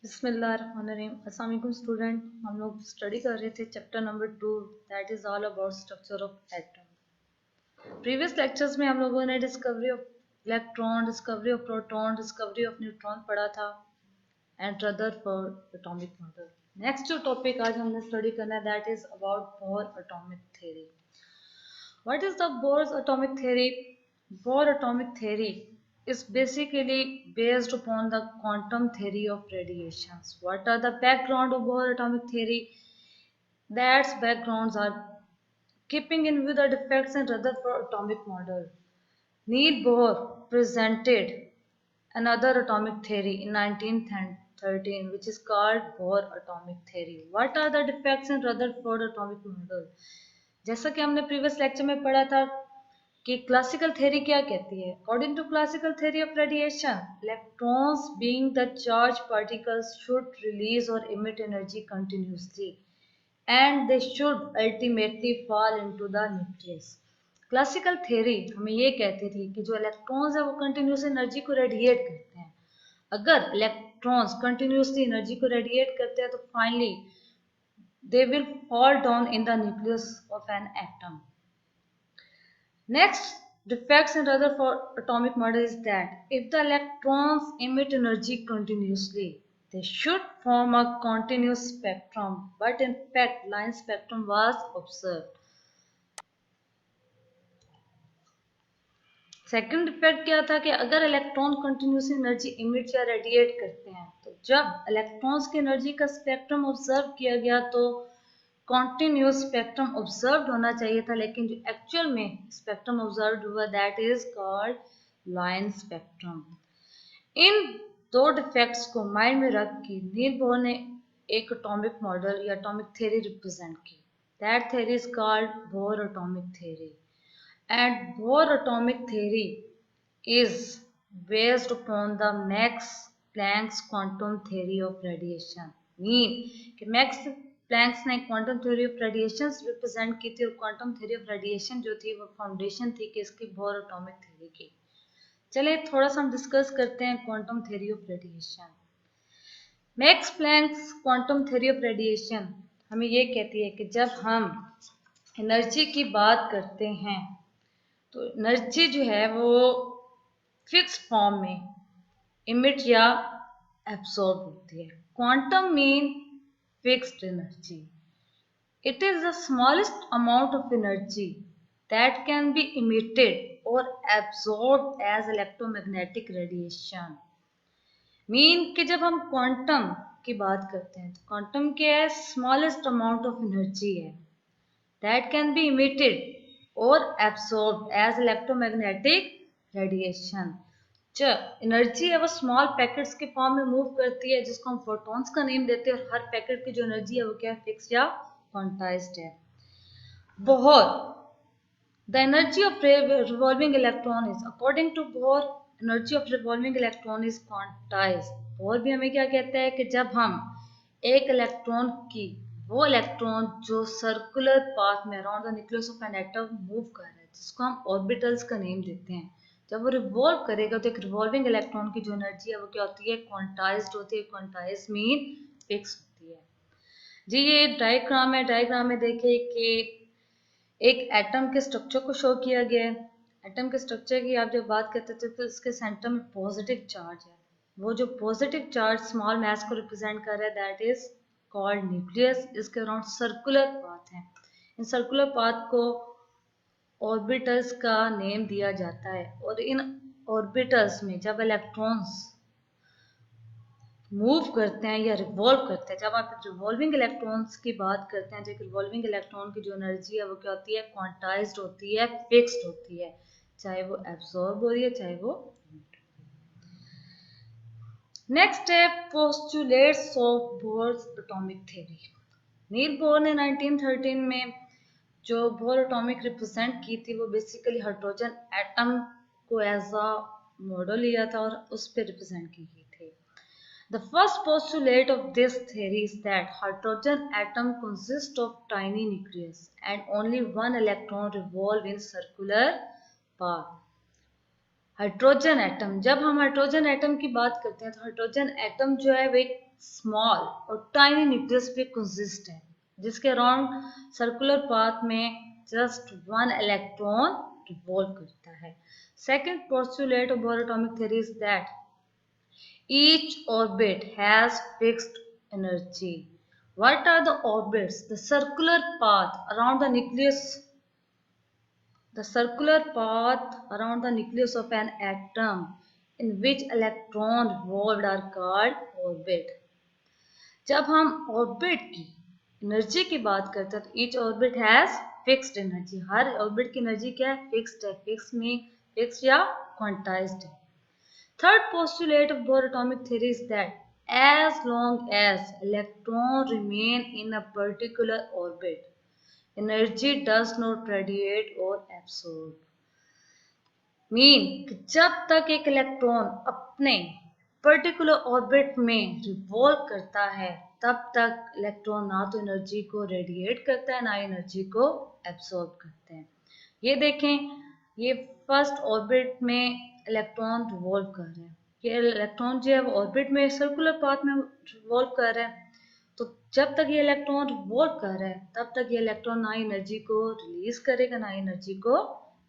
बिस्मिल्लाहिर्रहमानिर्रहीम। अस्सलाम वालेकुम स्टूडेंट, हम लोग स्टडी कर रहे थे chapter number 2 that is all about structure of atom. Previous lectures में हम लोगों ने discovery of electron, discovery of proton, discovery of neutron पढ़ा था and Rutherford atomic model. Next जो टॉपिक आज हमने स्टडी करना है that is about bore atomic theory. What is the Bohr's atomic theory? Bohr atomic theory is basically based upon the quantum theory of radiations. What are the background of Bohr atomic theory? That's backgrounds are keeping in view the defects in Rutherford atomic model. Niels Bohr presented another atomic theory in 1913 which is called Bohr atomic theory. What are the defects in Rutherford atomic model? जैसा कि हमने previous lecture में पढ़ा था कि classical theory क्या कहती है। According to classical theory of radiation, electrons being the charge particles should release और emit energy continuously and they should ultimately fall into the nucleus. Classical theory हमें ये कहती थी कि जो इलेक्ट्रॉन्स है वो कंटिन्यूस एनर्जी को रेडिएट करते हैं। अगर इलेक्ट्रॉन्स कंटिन्यूसली एनर्जी को रेडिएट करते हैं तो finally they will fall down in the nucleus of an atom. Next defects in Rutherford atomic model is that if the electrons emit energy continuously, they should form a continuous spectrum, but in fact line spectrum was observed. Second defect क्या था कि अगर electron continuous energy emit या radiate करते हैं तो जब electrons की एनर्जी का स्पेक्ट्रम ऑब्जर्व किया गया तो कॉन्टिन्यूस स्पेक्ट्रम ऑब्जर्व होना चाहिए था, लेकिन जो एक्चुअल में स्पेक्ट्रम ऑब्जर्व हुआ that is called line spectrum. इन दो डिफेक्ट्स को माइंड में रख के नील बोर ने एक एटॉमिक मॉडल या एटॉमिक थ्योरी रिप्रेजेंट की। That theory is called bore atomic theory and Bohr atomic theory is based upon the Max Planck's quantum theory of radiation. Mean कि Max Planck ने quantum theory of radiation represent की थी और quantum theory of radiation जो थी वो foundation थी कि इसकी Bohr atomic theory की। चलिए थोड़ा सा हम डिस्कस करते हैं quantum theory of radiation. Max Planck's quantum theory of radiation हमें ये कहती है कि जब हम एनर्जी की बात करते हैं तो एनर्जी जो है वो फिक्स फॉर्म में इमिट या एब्सॉर्ब होती है। Quantum mean fixed energy. It is the smallest amount of energy that can be emitted और absorb as electromagnetic radiation. Mean कि जब हम क्वांटम की बात करते हैं तो क्वांटम क्या है? स्मॉलेस्ट अमाउंट ऑफ एनर्जी है दैट कैन बी इमिटेड और एब्सॉर्ब एज इलेक्ट्रोमैग्नेटिक रेडिएशन। जो एनर्जी है वो स्मॉल पैकेट्स के फॉर्म में मूव करती है जिसको हम फोटॉन्स का नेम देते हैं और हर पैकेट की जो एनर्जी है वो क्या है? फिक्स या क्वांटाइज्ड है। Bohr the energy of revolving electron is according to Bohr energy of revolving electron is quantized. Bohr भी हमें क्या कहता है कि जब हम एक इलेक्ट्रॉन की वो इलेक्ट्रॉन जो सर्कुलर पाथ में around the nucleus of an atom move कर रहा है जिसको हम ऑर्बिटल्स का नेम देते हैं, जब वो रिवॉल्व करेगा तो एक रिवॉल्विंग इलेक्ट्रॉन की जो एनर्जी है वो क्या होती है? क्वांटाइज्ड होती है। क्वांटाइज्ड मीन फिक्स होती है। जी ये डायग्राम है। डायग्राम में देखिए कि एक एटम के स्ट्रक्चर को शो किया गया है। एटम के स्ट्रक्चर की आप जब बात करते थे तो इसके सेंटर में पॉजिटिव चार्ज है। वो जो पॉजिटिव चार्ज स्मॉल मास को रिप्रेजेंट कर रहा है दैट इज कॉल्ड न्यूक्लियस। इसके अराउंड सर्कुलर पाथ है। इन सर्कुलर पाथ को ऑर्बिटल्स का नेम दिया जाता है और इन ऑर्बिटल्स में जब इलेक्ट्रॉन्स मूव करते हैं या रिवॉल्व करते हैं, जब आप रिवॉल्विंग इलेक्ट्रॉन्स की बात करते हैं तो एक रिवॉल्विंग इलेक्ट्रॉन की जो एनर्जी है वो क्या होती है? क्वांटाइज्ड होती है, फिक्स्ड होती है, चाहे वो एब्सॉर्ब हो रही है चाहे वो। नेक्स्ट है postulates of Bohr's atomic theory. Niels Bohr ने 1913 में जो बोर एटॉमिक रिप्रेजेंट की थी वो बेसिकली हाइड्रोजन एटम को एज अ मॉडल लिया था और उस पर रिप्रेजेंट की गई थी। The first postulate of this theory is that hydrogen atom consists of tiny nucleus and only one electron revolve in circular path. Hydrogen atom, जब हम हाइड्रोजन एटम की बात करते हैं तो हाइड्रोजन एटम जो है वो एक स्मॉल और टाइनी न्यूक्लियस पे कंसिस्ट है, जिसके अराउंड सर्कुलर पाथ में जस्ट वन इलेक्ट्रॉन रिवॉल्व करता है. Second postulate of bore atomic theory is that each orbit has fixed energy. What are the orbits? The circular path around the nucleus. The circular path around the nucleus of an atom in which electron revolved are called orbit. जब हम orbit की energy की बात करते हैं तो each orbit has fixed energy. Her orbit की energy क्या है? फिक्स्ड है. फिक्स्ड या क्वांटाइज्ड है. Third postulate of Bohr atomic theory is that as long as electrons remain in a particular orbit, energy does not radiate or absorb. कि जब तक एक इलेक्ट्रॉन अपने पर्टिकुलर ऑर्बिट में रिवॉल्व करता है, तब तक इलेक्ट्रॉन ना तो एनर्जी को रेडिएट करता है, ना एनर्जी को एब्सॉर्ब करते हैं. ये देखें, ये फर्स्ट ऑर्बिट में इलेक्ट्रॉन रिवॉल्व कर रहे हैं. ये इलेक्ट्रॉन जो है वो ऑर्बिट में सर्कुलर पाथ में रिवॉल्व कर रहा है. तो जब तक ये इलेक्ट्रॉन रिवॉल्व कर रहा है, तब तक ये इलेक्ट्रॉन ना एनर्जी को रिलीज करेगा, ना एनर्जी को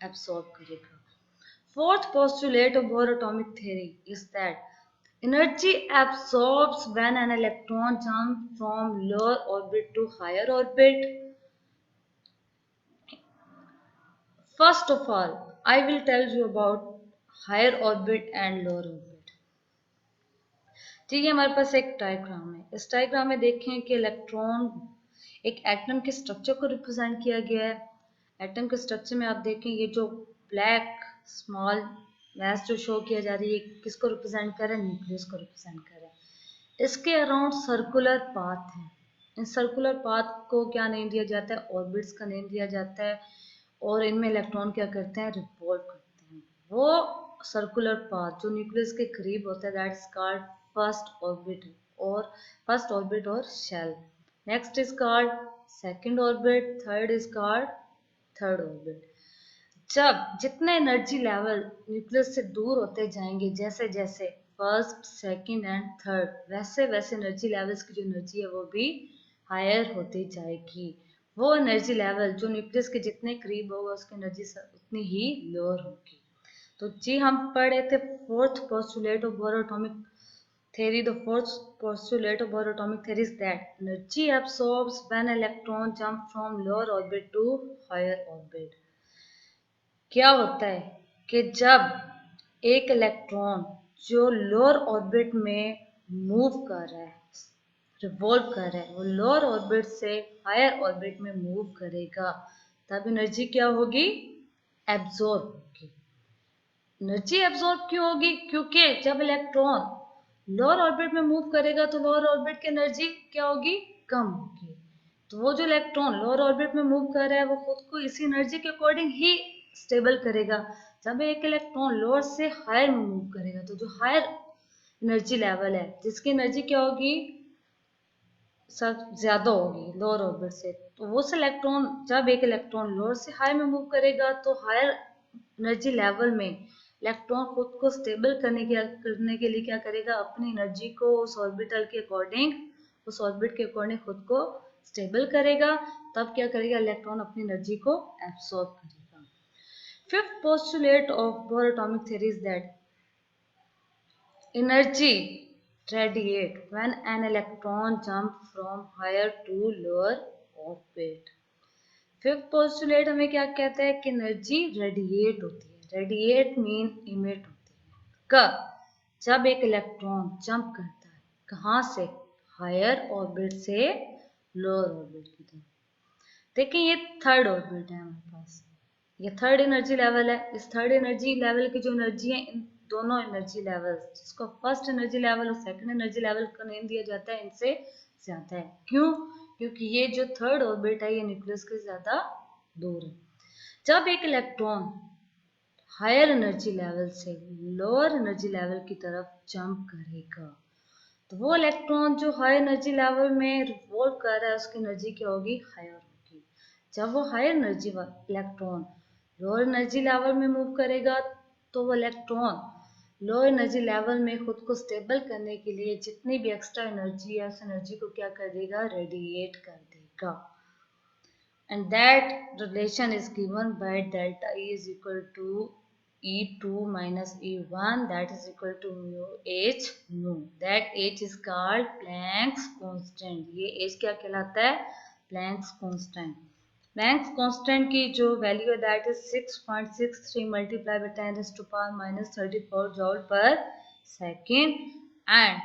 एब्सॉर्ब करेगा. Fourth postulate of bore atomic theory is that energy absorbs when an electron jumps from lower orbit to higher orbit. First of all, I will tell you about higher orbit and lower orbit. ठीक है, हमारे पास एक diagram है. इस diagram में देखें कि electron एक एटम के स्ट्रक्चर को रिप्रेजेंट किया गया है. एटम के स्ट्रक्चर में आप देखें ये जो ब्लैक स्मॉल मैस जो शो किया जा रही है, किसको रिप्रेजेंट कर रहा है? न्यूक्लियस को रिप्रेजेंट कर रहा है. इसके अराउंड सर्कुलर पाथ है. इन सर्कुलर पाथ को क्या नेम दिया जाता है? ऑर्बिट्स का नेम दिया जाता है. और इनमें इलेक्ट्रॉन क्या करते हैं? रिवॉल्व करते हैं. वो सर्कुलर पाथ जो न्यूक्लियस के करीब होता है, that is called first orbit और shell. Next is called second orbit. Third is called third orbit. जब जितने एनर्जी लेवल न्यूक्लियस से दूर होते जाएंगे, जैसे जैसे फर्स्ट, सेकंड एंड थर्ड, वैसे वैसे एनर्जी लेवल्स की जो एनर्जी है वो भी हायर होती जाएगी. वो एनर्जी लेवल जो न्यूक्लियस के जितने करीब होगा, उसकी एनर्जी उतनी ही लोअर होगी. तो जी हम पढ़ रहे थे fourth postulate of bore atomic theory. The fourth postulate of Bohr atomic theory is that energy absorbs when electron jump from lower orbit to higher orbit. क्या होता है कि जब एक इलेक्ट्रॉन जो लोअर ऑर्बिट में मूव कर रहा है, रिवॉल्व कर रहा है, वो लोअर ऑर्बिट से हायर ऑर्बिट में मूव करेगा, तब एनर्जी क्या होगी? एब्जॉर्ब होगी. एनर्जी एब्जॉर्ब क्यों होगी? क्योंकि जब इलेक्ट्रॉन लोअर ऑर्बिट में मूव करेगा तो लोअर ऑर्बिट की एनर्जी क्या होगी? कम होगी. तो वो जो इलेक्ट्रॉन लोअर ऑर्बिट में मूव कर रहा है, वो खुद को इसी एनर्जी के अकॉर्डिंग ही स्टेबल करेगा. जब एक इलेक्ट्रॉन लोअर से हायर में मूव करेगा, तो जो हायर एनर्जी लेवल है, जिसकी एनर्जी क्या होगी? सब ज्यादा होगी लोअर ऑर्बिट से, तो वो इलेक्ट्रॉन, जब एक इलेक्ट्रॉन लोअर से हाई में मूव करेगा, तो हायर एनर्जी लेवल में इलेक्ट्रॉन खुद को स्टेबल करने के लिए क्या करेगा? अपनी एनर्जी को उस ऑर्बिटल के अकॉर्डिंग, उस ऑर्बिट के अकॉर्डिंग खुद को स्टेबल करेगा. तब क्या करेगा? इलेक्ट्रॉन अपनी एनर्जी को एब्सॉर्ब करेगा. Fifth postulate of bore atomic theory is that energy radiate when an electron jump from higher to lower orbit. Fifth postulate हमें क्या कहता है? कि एनर्जी रेडिएट होती है. रेडिएट मीन इमिट होती है. कब? जब एक इलेक्ट्रॉन जंप करता है. कहाँ से? हायर ऑर्बिट से लोअर ऑर्बिट की तरफ. देखिए ये थर्ड ऑर्बिट है हमारे पास, ये थर्ड एनर्जी लेवल है. इस थर्ड एनर्जी लेवल की जो एनर्जी है, इन दोनों एनर्जी लेवल, जिसको फर्स्ट एनर्जी लेवल और सेकंड एनर्जी लेवल का नेम दिया जाता है, इनसे ज्यादा है. क्यों? क्योंकि ये जो थर्ड ऑर्बिट है, ये न्यूक्लियस के ज्यादा दूर है. जब एक इलेक्ट्रॉन हायर एनर्जी लेवल से लोअर एनर्जी लेवल की तरफ जंप करेगा, तो वो इलेक्ट्रॉन जो हाई एनर्जी लेवल में रिवॉल्व कर रहा है, उसकी एनर्जी क्या होगी? हायर होगी. जब वो higher energy electron lower energy level में मूव करेगा, तो वो इलेक्ट्रॉन लो एनर्जी लेवल में खुद को स्टेबल करने के लिए जितनी भी एक्स्ट्रा एनर्जी है उस एनर्जी को क्या कर देगा, रेडिएट कर देगा. And that relation is given by delta E is equal to E2 minus E1, that is equal to mu H nu. That H is called Planck's constant. ये H क्या कहलाता है, Planck's constant. Planck's constant की जो value है that is 6.63 multiplied by 10 raised to power minus 34 joule per second, and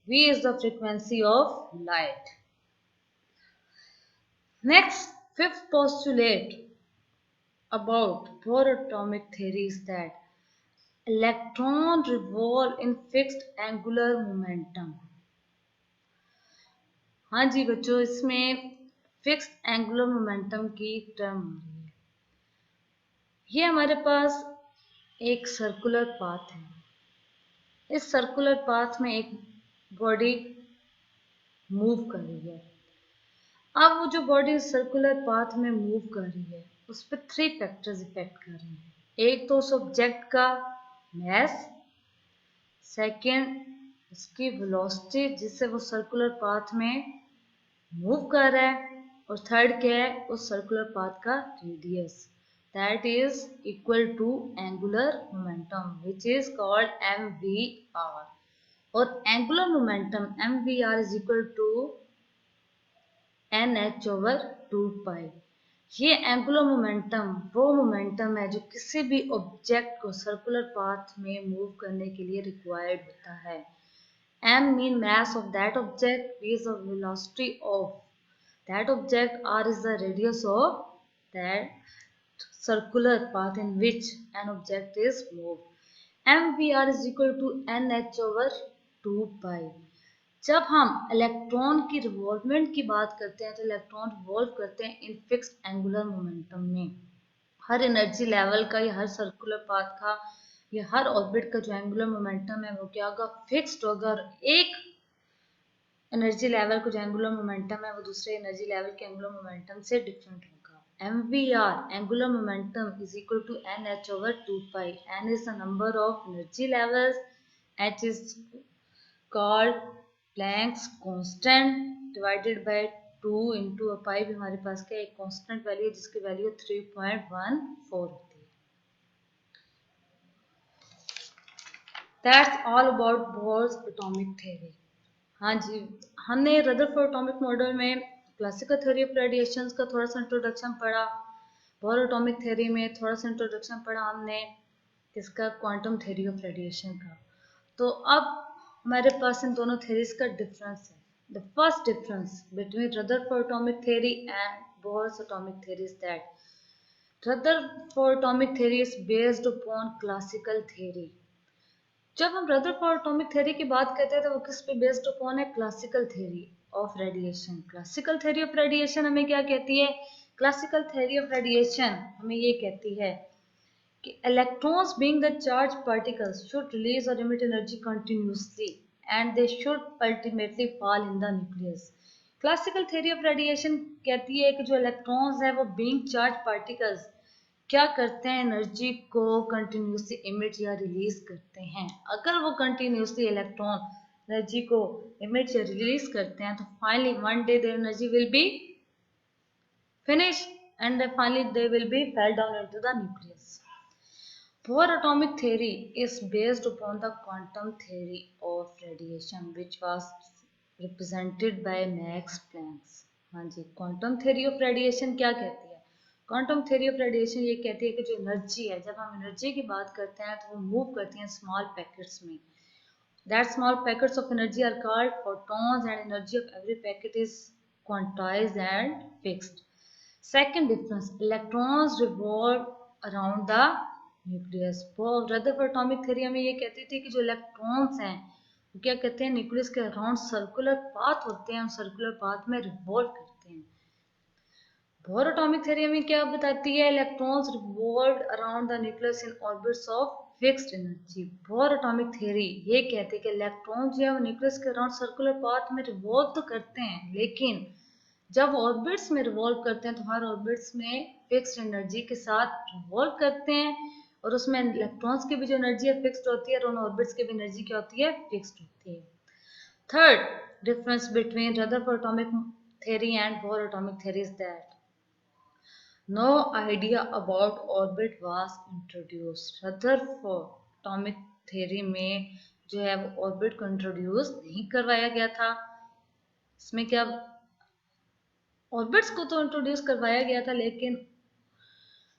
V is the frequency of light. Next, fifth postulate about Bohr atomic theory is that electron revolve in fixed angular momentum. हाँ जी बच्चों, इसमें fixed angular momentum की term हो रही है. ये हमारे पास एक सर्कुलर पाथ है. इस सर्कुलर पाथ में एक बॉडी मूव कर रही है. अब वो जो बॉडी सर्कुलर पाथ में मूव कर रही है उस पर 3 फैक्टर्स इफेक्ट कर रहे हैं. एक तो उस ऑब्जेक्ट का मास, सेकेंड उसकी वेलोसिटी जिससे वो सर्कुलर पाथ में मूव कर रहा है, और थर्ड क्या है, उस सर्कुलर पाथ का radius, that is equal to angular momentum which is called MVR. और angular momentum MVR is equal to NH/2π. ये एंगुलर मोमेंटम वो मोमेंटम है जो किसी भी ऑब्जेक्ट को सर्कुलर पाथ में मूव करने के लिए रिक्वायर्ड होता है. M mean mass of that object, V is the velocity of that object, R is the radius of that circular path in which an object is moved. MVR is equal to NH/2π. जब हम electron की रिवॉल्वमेंट की बात करते हैं तो electron revolve करते हैं इन फिक्स्ड एंगुलर मोमेंटम में. हर एनर्जी लेवल का या हर सर्कुलर पाथ का या हर ऑर्बिट का जो एंगुलर मोमेंटम है वो क्या होगा, फिक्स्ड होगा. और एक एनर्जी लेवल का जो एंगुलर मोमेंटम है वो दूसरे एनर्जी लेवल के एंगुलर मोमेंटम से डिफरेंट होगा. MVR angular momentum is equal to NH/2π. N is the number of energy levels, H is called Planck's constant divided by 2 into a pi भी हमारे पास क्या एक कांस्टेंट वैल्यू जिसकी value 3.14 होती है. That's all about Bohr's atomic theory. हाँ जी, हमने Rutherford atomic model में क्लासिकल थ्योरी ऑफ रेडिएशंस का थोड़ा सा इंट्रोडक्शन पढ़ा. बोर एटॉमिक थ्योरी में थोड़ा सा इंट्रोडक्शन पढ़ा हमने किसका, क्वांटम थ्योरी ऑफ रेडिएशन का. तो अब हमारे पास इन दोनों थ्योरीज का डिफरेंस है. The first difference between Rutherford atomic theory and Bohr's atomic theory is that Rutherford atomic theory is based upon classical theory. जब हम रदरफोर्ड एटॉमिक थ्योरी की बात करते हैं तो वो किस पे बेस्ड अपॉन है, classical theory of radiation. Classical theory of radiation हमें क्या कहती है, क्लासिकल थ्योरी ऑफ रेडिएशन हमें ये कहती है कि electrons being the charged particles should release or emit energy continuously and they should ultimately fall in the nucleus. Classical theory of radiation कहती है कि जो इलेक्ट्रॉन्स है वो बीइंग चार्ज पार्टिकल्स क्या करते हैं, एनर्जी को कंटिन्यूसली इमिट या रिलीज करते हैं. अगर वो कंटिन्यूसली इलेक्ट्रॉन एनर्जी को इमिट या रिलीज करते हैं तो finally one day their energy will be finish and finally they will be fell down into the nucleus. Bohr atomic theory is based upon the quantum theory of radiation which was represented by Max Planck. हाँ जी, quantum theory of radiation क्या कहती है, quantum theory of radiation ये कहती है कि जो energy है, जब हम एनर्जी की बात करते हैं तो वो मूव करती हैं स्मॉल पैकेट्स में. That small packets of energy are called photons and energy of every packet is quantized and fixed. Second difference, electrons revolve around the nucleus. वो रदरफोर्ड एटॉमिक थ्योरी हमें ये कहती थी कि जो इलेक्ट्रॉन्स हैं वो क्या कहते हैं, न्यूक्लियस के अराउंड सर्कुलर पाथ होते हैं, सर्कुलर पाथ में रिवॉल्व करते हैं. बोर एटॉमिक थ्योरी हमें क्या बताती है, electrons revolve around the nucleus in orbits of fixed energy. Bore atomic theory ये कहती है कि इलेक्ट्रॉन जो है वो न्यूक्लियस के अराउंड सर्कुलर पाथ में रिवॉल्व तो करते हैं, लेकिन जब ऑर्बिट्स में रिवॉल्व करते हैं तो हर ऑर्बिट्स में फिक्स्ड एनर्जी के साथ रिवॉल्व करते हैं. और उसमें इलेक्ट्रॉन्स की भी जो एनर्जी है फिक्स्ड होती है और उन ऑर्बिट्स की भी एनर्जी क्या होती है, फिक्स्ड होती है। Third difference between Rutherford atomic theory and Bohr atomic theory is that no idea about orbit was introduced. Rutherford atomic theory में जो है वो ऑर्बिट को इंट्रोड्यूस नहीं करवाया गया था। इसमें क्या ऑर्बिट्स को तो इंट्रोड्यूस करवाया गया था, लेकिन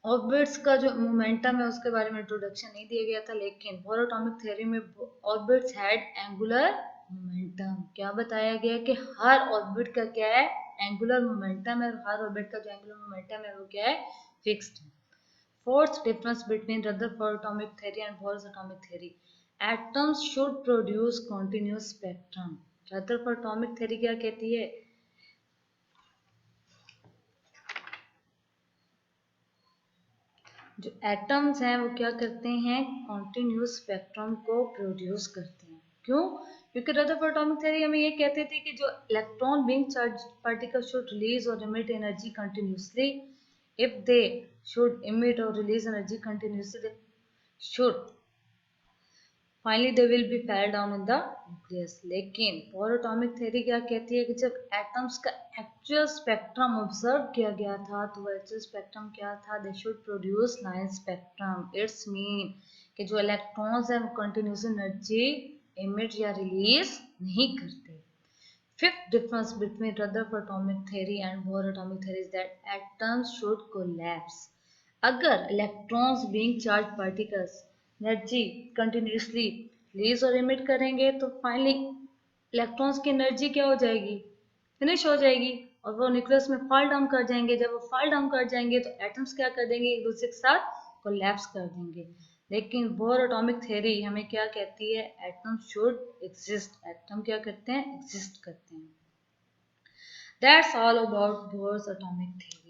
ऑर्बिट्स का जो मोमेंटम है उसके बारे में इंट्रोडक्शन नहीं दिया गया था। लेकिन बोर एटॉमिक थ्योरी में ऑर्बिट्स हैड एंगुलर मोमेंटम। क्या बताया गया कि हर ऑर्बिट का क्या है, एंगुलर मोमेंटम है, और हर ऑर्बिट का जो एंगुलर मोमेंटम है वो क्या है, फिक्स्ड है। Fourth difference between Rutherford atomic theory and Bohr's atomic theory, atoms should produce continuous spectrum. Rutherford atomic theory क्या कहती है, जो एटम्स हैं वो क्या करते हैं, कॉन्टिन्यूस स्पेक्ट्रम को प्रोड्यूस करते हैं। क्यों? क्योंकि रदरफोर्ड एटॉमिक थ्योरी हमें ये कहते थे कि जो electron being charge particle should release और emit energy continuously. If they should emit और release energy continuously, they should finally they will be fell down in the nucleus. लेकिन बोर एटॉमिक थ्योरी क्या कहती है कि जब एटम्स का actual spectrum observe किया गया था तो वो एक्चुअल स्पेक्ट्रम क्या था, they should produce line spectrum. It's mean कि जो इलेक्ट्रॉन्स हैं वो कंटिन्यूस एनर्जी इमिट या रिलीज नहीं करते। Fifth difference between Rutherford atomic theory and Bohr atomic theory is that atoms should collapse. अगर electrons being charge particles energy continuously release और emit करेंगे तो फाइनली इलेक्ट्रॉन्स की एनर्जी क्या हो जाएगी, फिनिश हो जाएगी और वो न्यूक्लियस में फॉल डाउन कर जाएंगे। जब वो फॉल डाउन कर जाएंगे तो एटम्स क्या कर देंगे, एक दूसरे के साथ कोलैप्स कर देंगे। लेकिन बोर एटॉमिक थ्योरी हमें क्या कहती है, एटम शुड एग्जिस्ट। एटम क्या करते हैं, एग्जिस्ट करते हैं। That's all about Bohr's atomic theory.